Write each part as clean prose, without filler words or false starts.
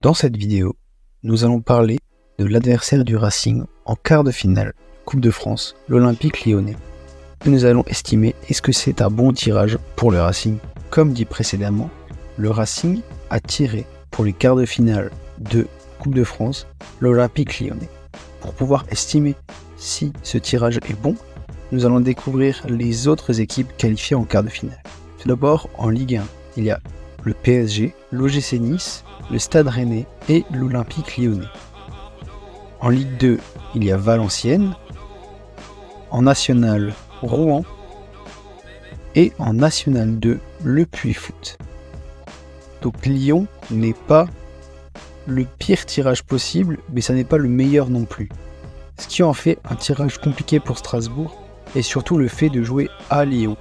Dans cette vidéo, nous allons parler de l'adversaire du Racing en quart de finale Coupe de France, l'Olympique Lyonnais. Et nous allons estimer est-ce que c'est un bon tirage pour le Racing. Comme dit précédemment, le Racing a tiré pour les quarts de finale de Coupe de France l'Olympique Lyonnais. Pour pouvoir estimer si ce tirage est bon, nous allons découvrir les autres équipes qualifiées en quart de finale. Tout d'abord, en Ligue 1, il y a le PSG, l'OGC Nice, le Stade Rennais et l'Olympique Lyonnais. En Ligue 2, il y a Valenciennes, en National, Rouen et en National 2, le Puy Foot. Donc Lyon n'est pas le pire tirage possible, mais ça n'est pas le meilleur non plus. Ce qui en fait un tirage compliqué pour Strasbourg est surtout le fait de jouer à Lyon.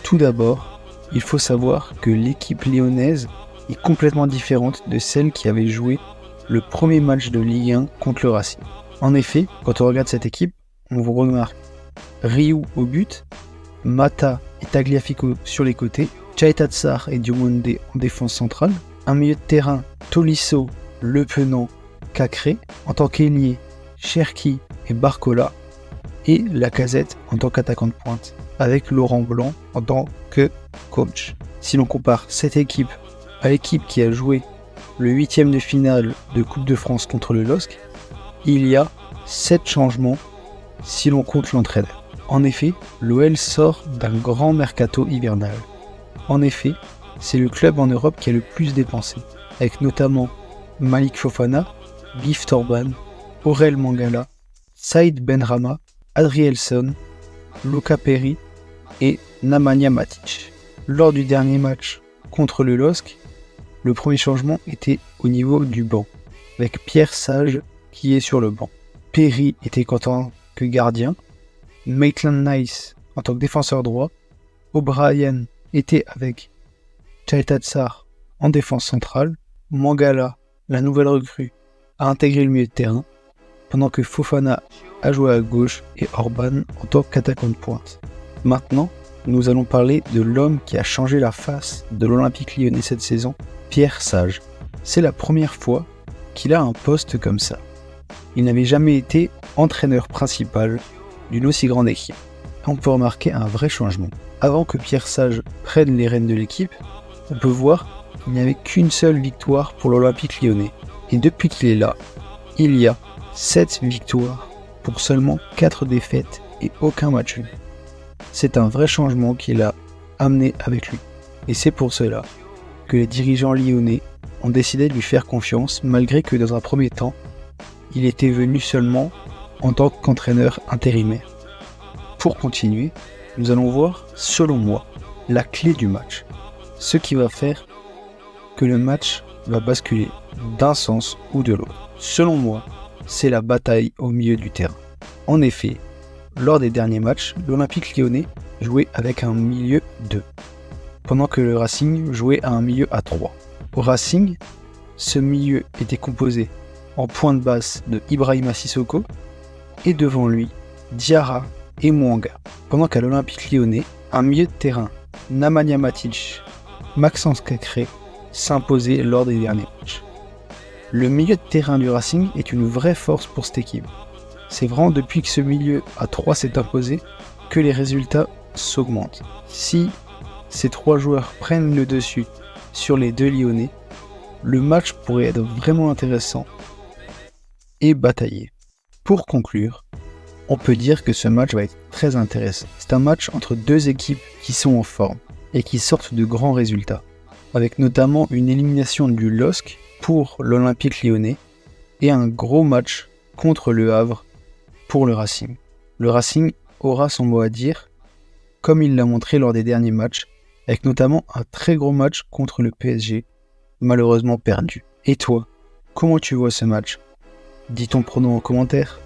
Tout d'abord, il faut savoir que l'équipe lyonnaise est complètement différente de celle qui avait joué le premier match de Ligue 1 contre le Racing. En effet, quand on regarde cette équipe, on vous remarque Ryu au but, Mata et Tagliafico sur les côtés, Chaita Tsar et Diomande en défense centrale, un milieu de terrain Tolisso, Le Penant, Cacré, en tant qu'ailier, Cherki et Barcola, et Lacazette en tant qu'attaquant de pointe, avec Laurent Blanc en tant que coach. Si l'on compare cette équipe à l'équipe qui a joué le 8e de finale de Coupe de France contre le LOSC, il y a 7 changements si l'on compte l'entraîneur. En effet, l'OL sort d'un grand mercato hivernal. En effet, c'est le club en Europe qui a le plus dépensé, avec notamment Malik Fofana, Gift Orban, Aurel Mangala, Saïd Benrahma, Adrielson, Luca Perry et Nemanja Matic. Lors du dernier match contre le LOSC, le premier changement était au niveau du banc, avec Pierre Sage qui est sur le banc. Perry était en tant que gardien, Maitland Nice en tant que défenseur droit, O'Brien était avec Chaita Tsar en défense centrale, Mangala, la nouvelle recrue, a intégré le milieu de terrain, pendant que Fofana a joué à gauche et Orban en tant qu'attaquant de pointe. Maintenant, nous allons parler de l'homme qui a changé la face de l'Olympique Lyonnais cette saison, Pierre Sage. C'est la première fois qu'il a un poste comme ça. Il n'avait jamais été entraîneur principal d'une aussi grande équipe. On peut remarquer un vrai changement. Avant que Pierre Sage prenne les rênes de l'équipe, on peut voir qu'il n'y avait qu'une seule victoire pour l'Olympique Lyonnais. Et depuis qu'il est là, il y a 7 victoires pour seulement 4 défaites et aucun match nul. C'est un vrai changement qu'il a amené avec lui. Et c'est pour cela que les dirigeants lyonnais ont décidé de lui faire confiance, malgré que dans un premier temps, il était venu seulement en tant qu'entraîneur intérimaire. Pour continuer, nous allons voir, selon moi, la clé du match. Ce qui va faire que le match va basculer d'un sens ou de l'autre. Selon moi, c'est la bataille au milieu du terrain. En effet, lors des derniers matchs, l'Olympique Lyonnais jouait avec un milieu 2, pendant que le Racing jouait à un milieu à 3. Au Racing, ce milieu était composé en point de basse de Ibrahima Sissoko et devant lui, Diarra et Mwanga. Pendant qu'à l'Olympique Lyonnais, un milieu de terrain, Nemanja Matic, Maxence Cacré, s'imposait lors des derniers matchs. Le milieu de terrain du Racing est une vraie force pour cette équipe. C'est vraiment depuis que ce milieu à 3 s'est imposé que les résultats s'augmentent. Si ces 3 joueurs prennent le dessus sur les 2 Lyonnais, le match pourrait être vraiment intéressant et bataillé. Pour conclure, on peut dire que ce match va être très intéressant. C'est un match entre 2 équipes qui sont en forme et qui sortent de grands résultats, avec notamment une élimination du LOSC pour l'Olympique Lyonnais et un gros match contre le Havre pour le Racing. Le Racing aura son mot à dire, comme il l'a montré lors des derniers matchs, avec notamment un très gros match contre le PSG, malheureusement perdu. Et toi, comment tu vois ce match ? Dis ton pronom en commentaire.